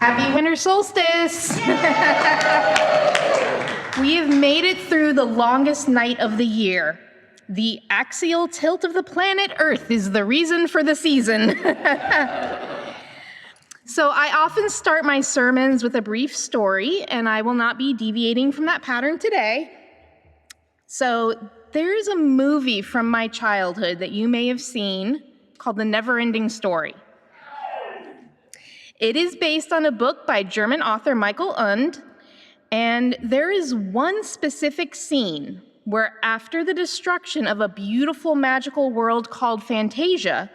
Happy winter solstice! We have made it through the longest night of the year. The axial tilt of the planet Earth is the reason for the season. So I often start my sermons with a brief story, and I will not be deviating from that pattern today. So there's a movie from my childhood that you may have seen called The Never-Ending Story. It is based on a book by German author Michael Ende, and there is one specific scene where after the destruction of a beautiful magical world called Fantasia,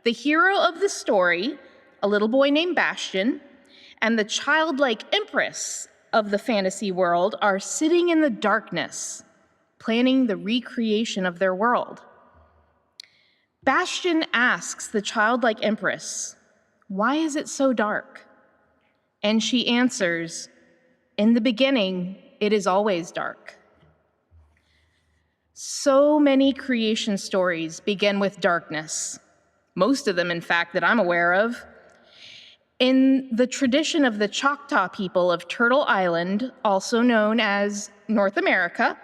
the hero of the story, a little boy named Bastian, and the childlike empress of the fantasy world are sitting in the darkness, planning the recreation of their world. Bastian asks the childlike empress, "Why is it so dark?" And she answers, "In the beginning, it is always dark." So many creation stories begin with darkness, most of them, in fact, that I'm aware of. In the tradition of the Choctaw people of Turtle Island, also known as North America,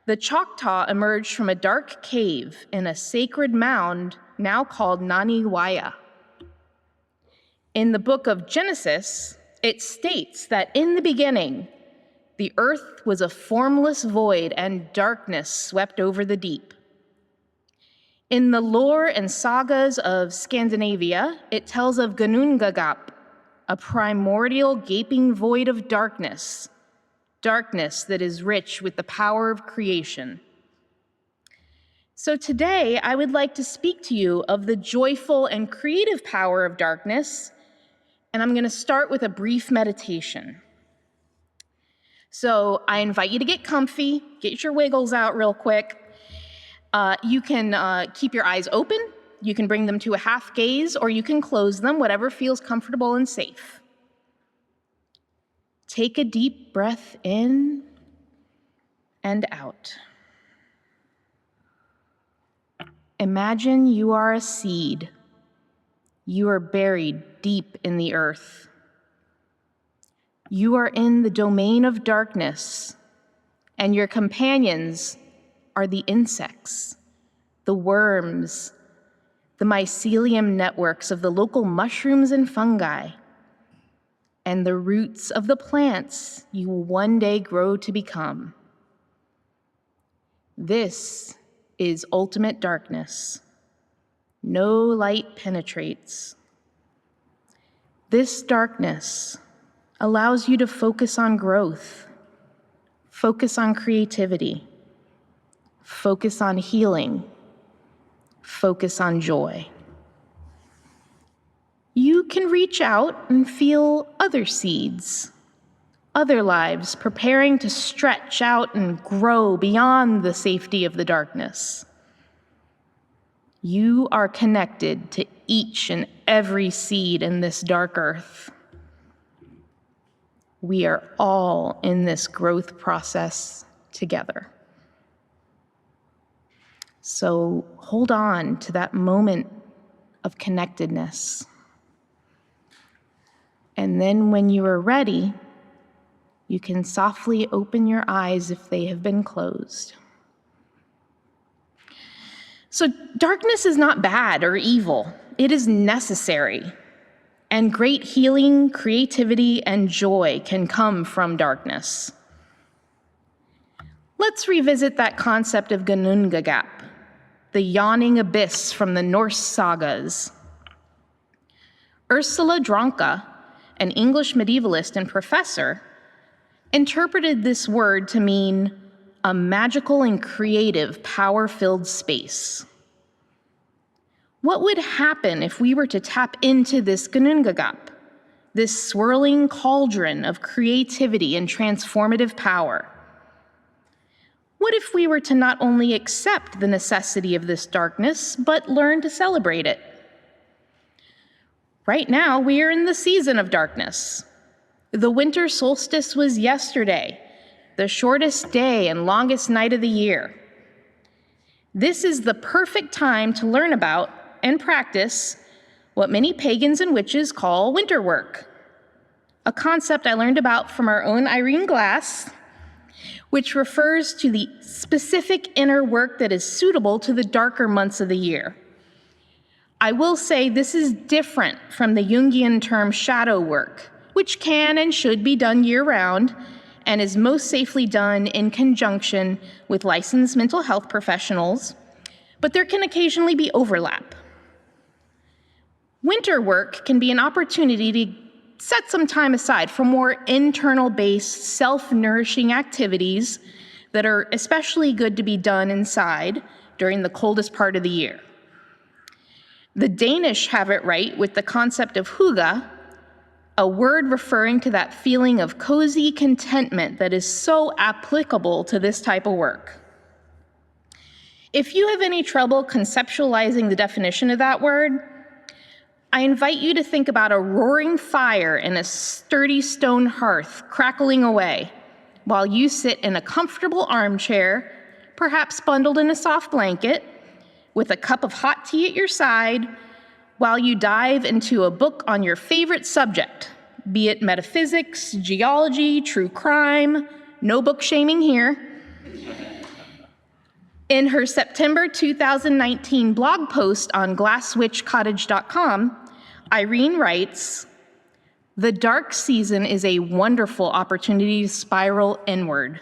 the Choctaw emerged from a dark cave in a sacred mound now called Naniwaya. In the book of Genesis, it states that in the beginning, the earth was a formless void and darkness swept over the deep. In the lore and sagas of Scandinavia, it tells of Ginnungagap, a primordial gaping void of darkness, darkness that is rich with the power of creation. So today, I would like to speak to you of the joyful and creative power of darkness, and I'm going to start with a brief meditation. So I invite you to get comfy, get your wiggles out real quick. You can keep your eyes open, you can bring them to a half gaze, or you can close them, whatever feels comfortable and safe. Take a deep breath in and out. Imagine you are a seed. You are buried deep in the earth. You are in the domain of darkness, and your companions are the insects, the worms, the mycelium networks of the local mushrooms and fungi, and the roots of the plants you will one day grow to become. This is ultimate darkness. No light penetrates. This darkness allows you to focus on growth, focus on creativity, focus on healing, focus on joy. You can reach out and feel other seeds, other lives preparing to stretch out and grow beyond the safety of the darkness. You are connected to each and every seed in this dark earth. We are all in this growth process together. So hold on to that moment of connectedness. And then when you are ready, you can softly open your eyes if they have been closed. So darkness is not bad or evil. It is necessary. And great healing, creativity, and joy can come from darkness. Let's revisit that concept of Ginnungagap, the yawning abyss from the Norse sagas. Ursula Dronke, an English medievalist and professor, interpreted this word to mean a magical and creative, power-filled space. What would happen if we were to tap into this Ginnungagap, this swirling cauldron of creativity and transformative power? What if we were to not only accept the necessity of this darkness, but learn to celebrate it? Right now, we are in the season of darkness. The winter solstice was yesterday, the shortest day and longest night of the year. This is the perfect time to learn about and practice what many pagans and witches call winter work. a concept I learned about from our own Irene Glass, which refers to the specific inner work that is suitable to the darker months of the year. I will say this is different from the Jungian term shadow work, which can and should be done year-round and is most safely done in conjunction with licensed mental health professionals, but there can occasionally be overlap. Winter work can be an opportunity to set some time aside for more internal-based, self-nourishing activities that are especially good to be done inside during the coldest part of the year. The Danish have it right with the concept of hygge, a word referring to that feeling of cozy contentment that is so applicable to this type of work. If you have any trouble conceptualizing the definition of that word, I invite you to think about a roaring fire and a sturdy stone hearth crackling away while you sit in a comfortable armchair, perhaps bundled in a soft blanket, with a cup of hot tea at your side, while you dive into a book on your favorite subject, be it metaphysics, geology, true crime, no book shaming here. In her September 2019 blog post on glasswitchcottage.com, Irene writes, "The dark season is a wonderful opportunity to spiral inward.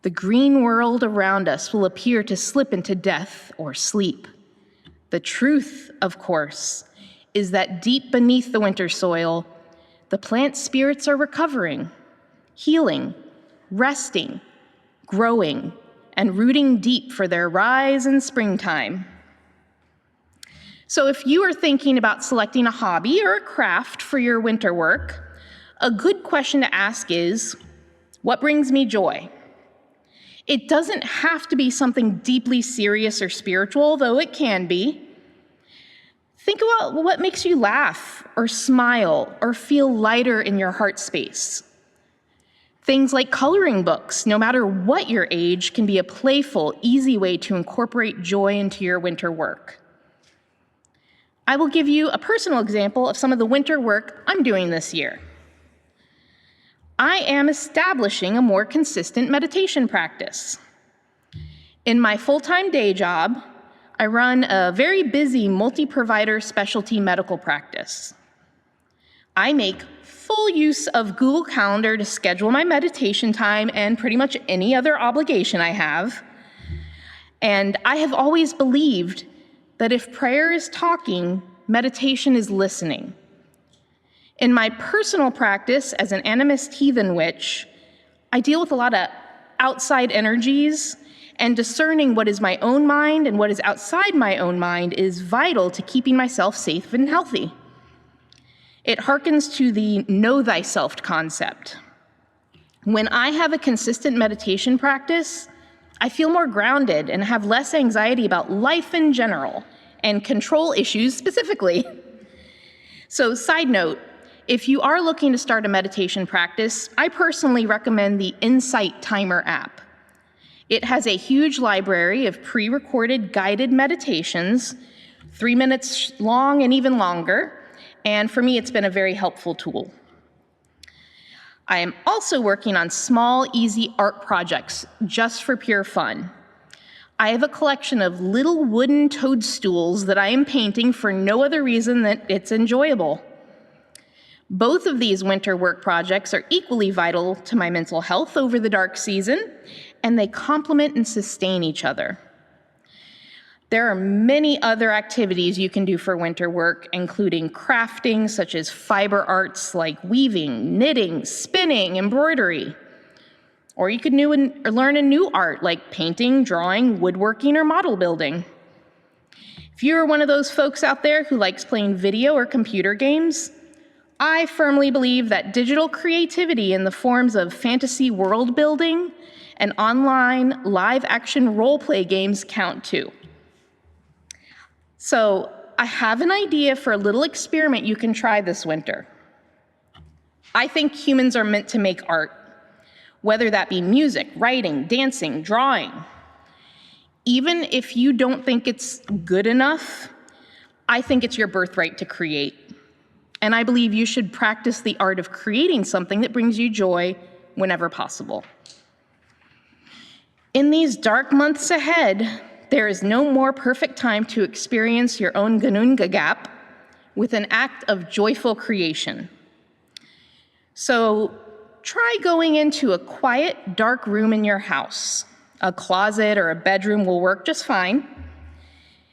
The green world around us will appear to slip into death or sleep. The truth, of course, is that deep beneath the winter soil, the plant spirits are recovering, healing, resting, growing, and rooting deep for their rise in springtime." So if you are thinking about selecting a hobby or a craft for your winter work, a good question to ask is, what brings me joy? It doesn't have to be something deeply serious or spiritual, though it can be. Think about what makes you laugh or smile or feel lighter in your heart space. Things like coloring books, no matter what your age, can be a playful, easy way to incorporate joy into your winter work. I will give you a personal example of some of the winter work I'm doing this year. I am establishing a more consistent meditation practice. In my full-time day job, I run a very busy multi-provider specialty medical practice. I make full use of Google Calendar to schedule my meditation time and pretty much any other obligation I have. And I have always believed that if prayer is talking, meditation is listening. In my personal practice as an animist heathen witch, I deal with a lot of outside energies, and discerning what is my own mind and what is outside my own mind is vital to keeping myself safe and healthy. It harkens to the know thyself concept. When I have a consistent meditation practice, I feel more grounded and have less anxiety about life in general and control issues specifically. So, side note, if you are looking to start a meditation practice, I personally recommend the Insight Timer app. It has a huge library of pre-recorded guided meditations, 3 minutes long and even longer, and for me, it's been a very helpful tool. I am also working on small, easy art projects just for pure fun. I have a collection of little wooden toadstools that I am painting for no other reason than it's enjoyable. Both of these winter work projects are equally vital to my mental health over the dark season, and they complement and sustain each other. There are many other activities you can do for winter work, including crafting, such as fiber arts like weaving, knitting, spinning, embroidery. Or you could learn a new art like painting, drawing, woodworking, or model building. If you're one of those folks out there who likes playing video or computer games, I firmly believe that digital creativity in the forms of fantasy world building and online live-action role-play games count too. So I have an idea for a little experiment you can try this winter. I think humans are meant to make art, whether that be music, writing, dancing, drawing. Even if you don't think it's good enough, I think it's your birthright to create. and I believe you should practice the art of creating something that brings you joy whenever possible. In these dark months ahead, there is no more perfect time to experience your own Ganunga gap with an act of joyful creation. So try going into a quiet, dark room in your house. A closet or a bedroom will work just fine.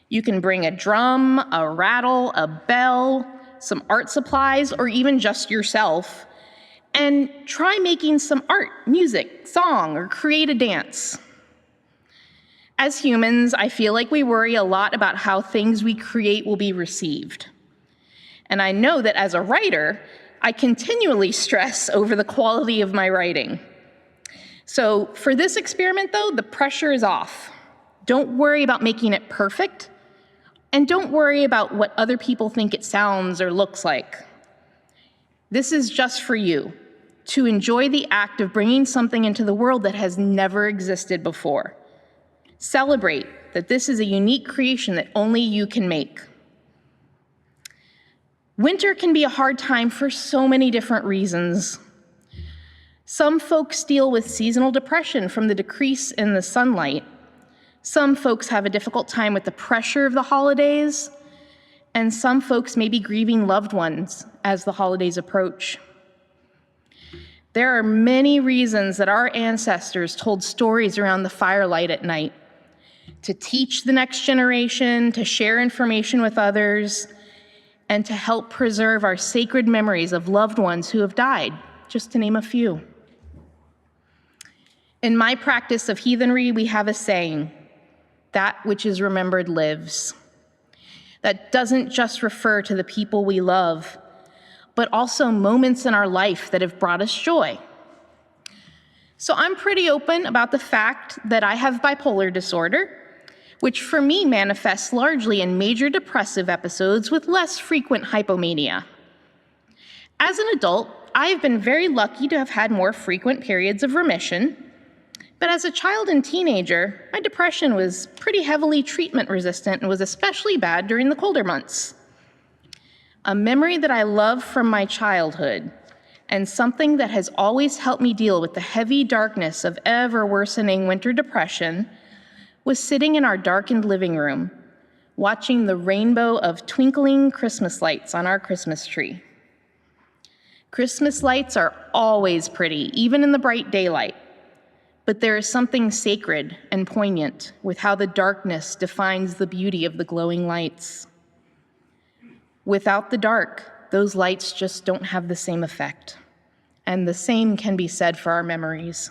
You can bring a drum, a rattle, a bell, some art supplies, or even just yourself, and try making some art, music, song, or create a dance. As humans, I feel like we worry a lot about how things we create will be received. And I know that as a writer, I continually stress over the quality of my writing. So for this experiment, though, the pressure is off. Don't worry about making it perfect, and don't worry about what other people think it sounds or looks like. This is just for you, to enjoy the act of bringing something into the world that has never existed before. Celebrate that this is a unique creation that only you can make. Winter can be a hard time for so many different reasons. Some folks deal with seasonal depression from the decrease in the sunlight. Some folks have a difficult time with the pressure of the holidays, and some folks may be grieving loved ones as the holidays approach. There are many reasons that our ancestors told stories around the firelight at night, to teach the next generation, to share information with others, and to help preserve our sacred memories of loved ones who have died, just to name a few. In my practice of heathenry, we have a saying, "That which is remembered lives." That doesn't just refer to the people we love, but also moments in our life that have brought us joy. So I'm pretty open about the fact that I have bipolar disorder, which for me manifests largely in major depressive episodes with less frequent hypomania. As an adult, I have been very lucky to have had more frequent periods of remission, but as a child and teenager, my depression was pretty heavily treatment resistant and was especially bad during the colder months. A memory that I love from my childhood, and something that has always helped me deal with the heavy darkness of ever worsening winter depression, was sitting in our darkened living room, watching the rainbow of twinkling Christmas lights on our Christmas tree. Christmas lights are always pretty, even in the bright daylight. But there is something sacred and poignant with how the darkness defines the beauty of the glowing lights. Without the dark, those lights just don't have the same effect. And the same can be said for our memories.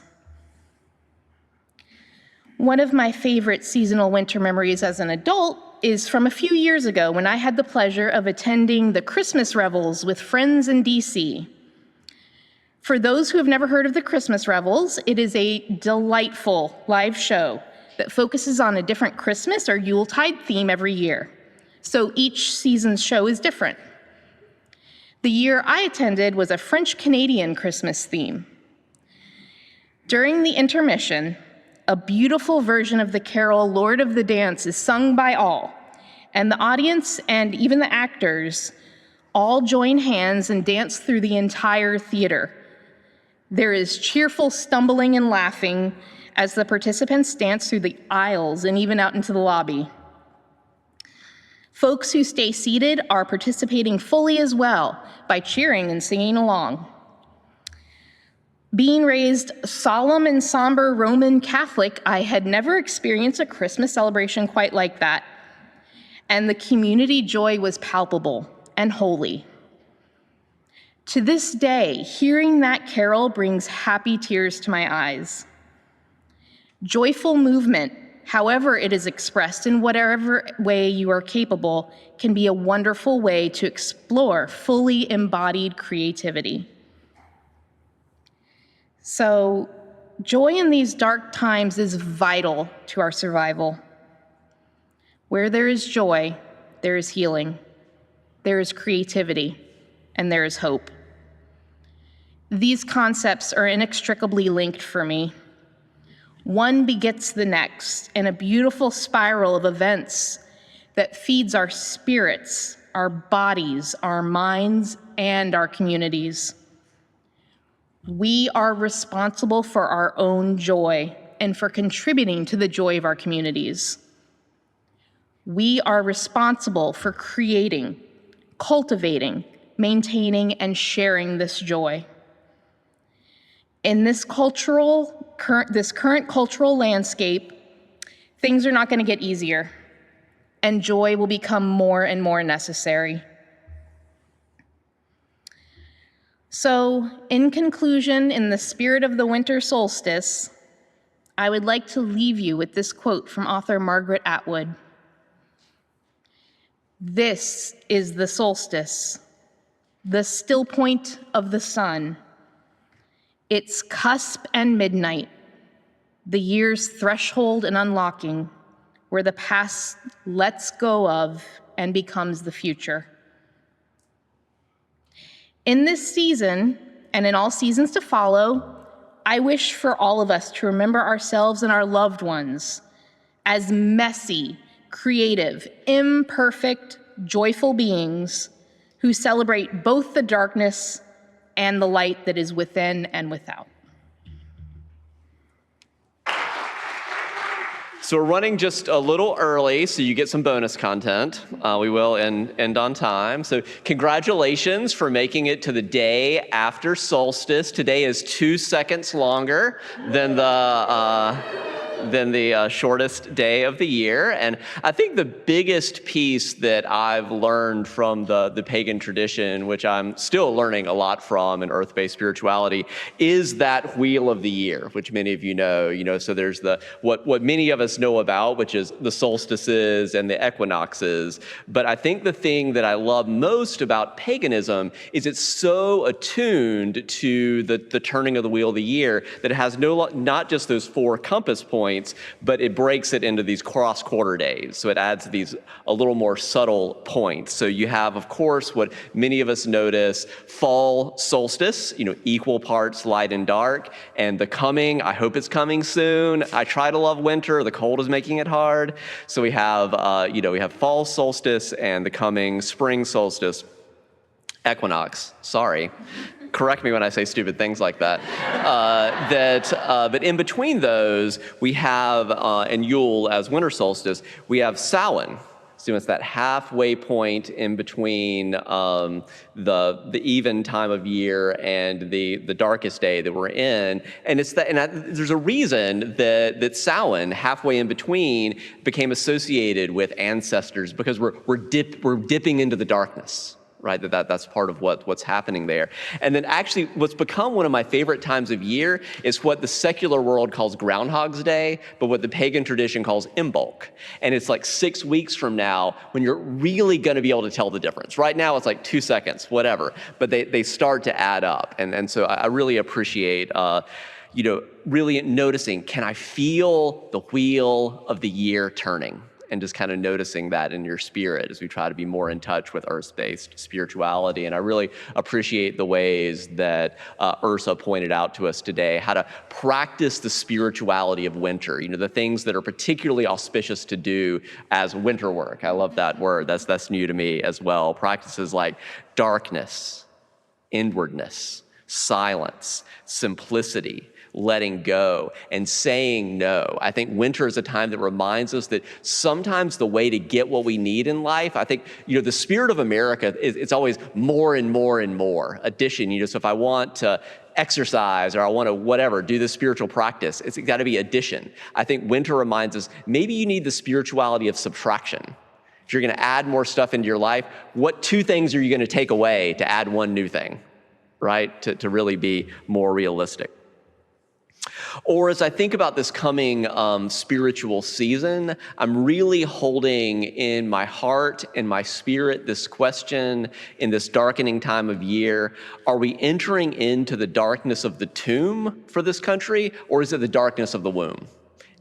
One of my favorite seasonal winter memories as an adult is from a few years ago when I had the pleasure of attending the Christmas revels with friends in DC. For those who have never heard of the Christmas revels, it is a delightful live show that focuses on a different Christmas or Yuletide theme every year. So each season's show is different. The year I attended was a French-Canadian Christmas theme. During the intermission, a beautiful version of the carol Lord of the Dance is sung by all, and the audience and even the actors all join hands and dance through the entire theater. There is cheerful stumbling and laughing as the participants dance through the aisles and even out into the lobby. Folks who stay seated are participating fully as well by cheering and singing along. Being raised solemn and somber Roman Catholic, I had never experienced a Christmas celebration quite like that, and the community joy was palpable and holy. To this day, hearing that carol brings happy tears to my eyes. Joyful movement, however it is expressed in whatever way you are capable, can be a wonderful way to explore fully embodied creativity. So, joy in these dark times is vital to our survival. Where there is joy, there is healing, there is creativity, and there is hope. These concepts are inextricably linked for me. One begets the next in a beautiful spiral of events that feeds our spirits our bodies, our minds, and our communities. We are responsible for our own joy and for contributing to the joy of our communities. We are responsible for creating, cultivating, maintaining, and sharing this joy. In this current cultural landscape, things are not going to get easier, and joy will become more and more necessary. So, in conclusion, in the spirit of the winter solstice, I would like to leave you with this quote from author Margaret Atwood. "This is the solstice, the still point of the sun, its cusp and midnight, the year's threshold and unlocking, where the past lets go of and becomes the future." In this season, and in all seasons to follow, I wish for all of us to remember ourselves and our loved ones as messy, creative, imperfect, joyful beings who celebrate both the darkness and the light that is within and without. So we're running just a little early, so you get some bonus content. We will end on time. So congratulations for making it to the day after solstice. Today is 2 seconds longer than the shortest day of the year. And I think the biggest piece that I've learned from the pagan tradition, which I'm still learning a lot from in earth-based spirituality, is that wheel of the year, which many of you know. So there's what many of us know about, which is the solstices and the equinoxes. But I think the thing that I love most about paganism is it's so attuned to the turning of the wheel of the year that it has not just those 4 compass points, but it breaks it into these cross-quarter days. So it adds these a little more subtle points. So you have, of course, what many of us notice, fall solstice, equal parts light and dark, and the coming, I hope it's coming soon. I try to love winter, the cold is making it hard. So we have, we have fall solstice and the coming spring solstice. Equinox, sorry. Correct me when I say stupid things like that. But in between those, we have, and Yule as winter solstice, we have Samhain. So it's that halfway point in between the even time of year and the darkest day that we're in. And there's a reason that Samhain, halfway in between, became associated with ancestors, because we're dipping into the darkness. Right, that's part of what's happening there. And then actually what's become one of my favorite times of year is what the secular world calls Groundhog's Day, but what the pagan tradition calls Imbolc. And it's like 6 weeks from now when you're really gonna be able to tell the difference. Right now it's like 2 seconds, whatever, but they start to add up. And so I really appreciate really noticing, can I feel the wheel of the year turning? And just kind of noticing that in your spirit as we try to be more in touch with earth-based spirituality. And I really appreciate the ways that Ursa pointed out to us today, how to practice the spirituality of winter, the things that are particularly auspicious to do as winter work. I love that word, that's new to me as well. Practices like darkness, inwardness, silence, simplicity, letting go, and saying no. I think winter is a time that reminds us that sometimes the way to get what we need in life, I think, the spirit of America, it's always more and more and more. Addition, so if I want to exercise or I want to do this spiritual practice, it's got to be addition. I think winter reminds us, maybe you need the spirituality of subtraction. If you're going to add more stuff into your life, what 2 things are you going to take away to add 1 new thing, right? To really be more realistic. Or as I think about this coming spiritual season, I'm really holding in my heart and my spirit this question in this darkening time of year: are we entering into the darkness of the tomb for this country, or is it the darkness of the womb,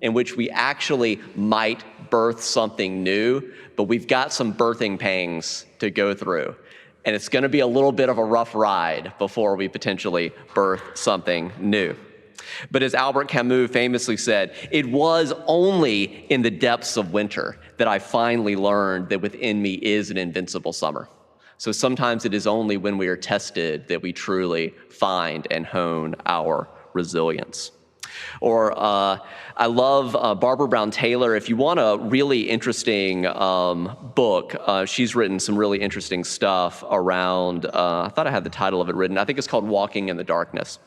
in which we actually might birth something new, but we've got some birthing pangs to go through? And it's going to be a little bit of a rough ride before we potentially birth something new. But as Albert Camus famously said, it was only in the depths of winter that I finally learned that within me is an invincible summer. So sometimes it is only when we are tested that we truly find and hone our resilience. Or I love Barbara Brown Taylor. If you want a really interesting book, she's written some really interesting stuff around, I thought I had the title of it written. I think it's called Walking in the Darkness.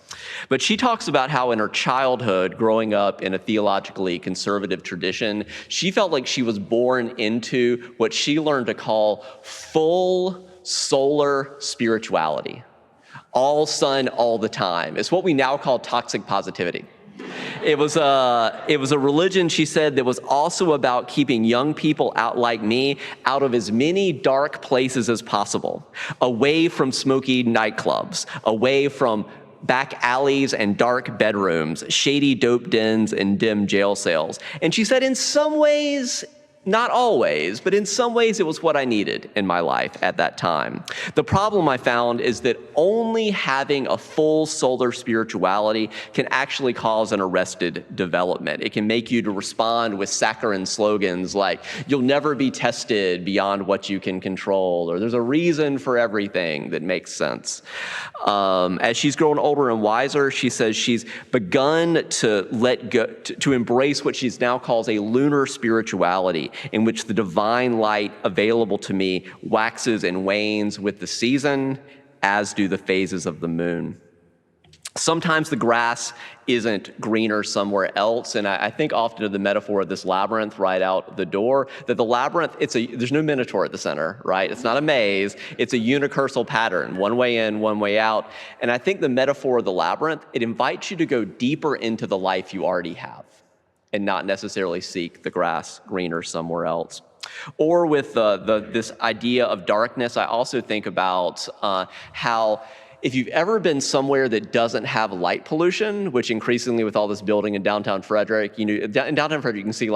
But she talks about how in her childhood, growing up in a theologically conservative tradition, she felt like she was born into what she learned to call full solar spirituality. All sun, all the time. It's what we now call toxic positivity. It was a religion, she said, that was also about keeping young people out like me out of as many dark places as possible, away from smoky nightclubs, away from back alleys and dark bedrooms, shady dope dens and dim jail cells. And she said in some ways, not always, but in some ways it was what I needed in my life at that time. The problem I found is that only having a full solar spirituality can actually cause an arrested development. It can make you to respond with saccharine slogans like, you'll never be tested beyond what you can control, or there's a reason for everything that makes sense. As she's grown older and wiser, she says she's begun to let go, to embrace what she's now calls a lunar spirituality, in which the divine light available to me waxes and wanes with the season, as do the phases of the moon. Sometimes the grass isn't greener somewhere else, and I think often of the metaphor of this labyrinth right out the door, that the labyrinth, there's no minotaur at the center, right? It's not a maze, it's a unicursal pattern, one way in, one way out. And I think the metaphor of the labyrinth, it invites you to go deeper into the life you already have, and not necessarily seek the grass greener somewhere else. Or with this idea of darkness, I also think about how if you've ever been somewhere that doesn't have light pollution, which increasingly with all this building in downtown Frederick, in downtown Frederick you can see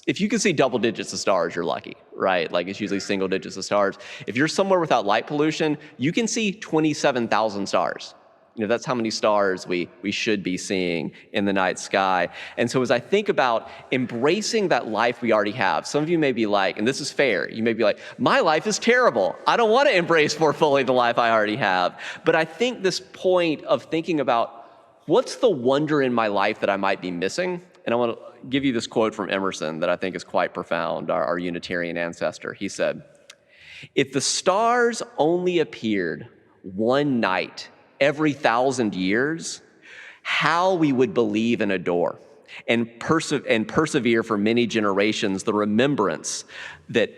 if you can see double digits of stars, you're lucky, right? Like it's usually single digits of stars. If you're somewhere without light pollution, you can see 27,000 stars. That's how many stars we should be seeing in the night sky. And so as I think about embracing that life we already have, some of you may be like, and this is fair, you may be like, my life is terrible. I don't want to embrace more fully the life I already have. But I think this point of thinking about what's the wonder in my life that I might be missing? And I want to give you this quote from Emerson that I think is quite profound, our Unitarian ancestor. He said, "If the stars only appeared one night every 1,000 years, how we would believe and adore and persevere for many generations the remembrance that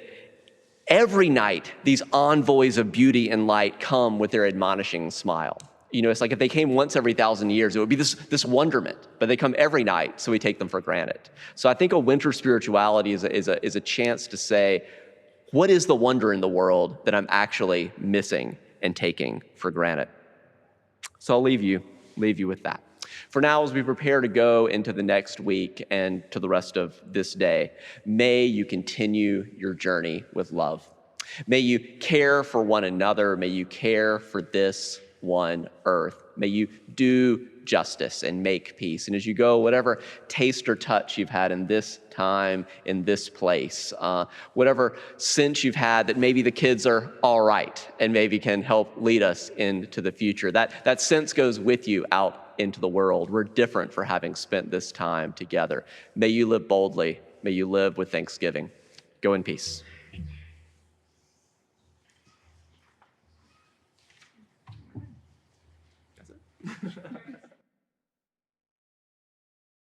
every night these envoys of beauty and light come with their admonishing smile." It's like if they came once every 1,000 years, it would be this wonderment, but they come every night, so we take them for granted. So I think a winter spirituality is a chance to say, what is the wonder in the world that I'm actually missing and taking for granted? So I'll leave you with that. For now, as we prepare to go into the next week and to the rest of this day, may you continue your journey with love. May you care for one another. May you care for this one earth. May you do justice and make peace. And as you go, whatever taste or touch you've had in this time, in this place, whatever sense you've had that maybe the kids are all right and maybe can help lead us into the future, that sense goes with you out into the world. We're different for having spent this time together. May you live boldly. May you live with thanksgiving. Go in peace. That's it.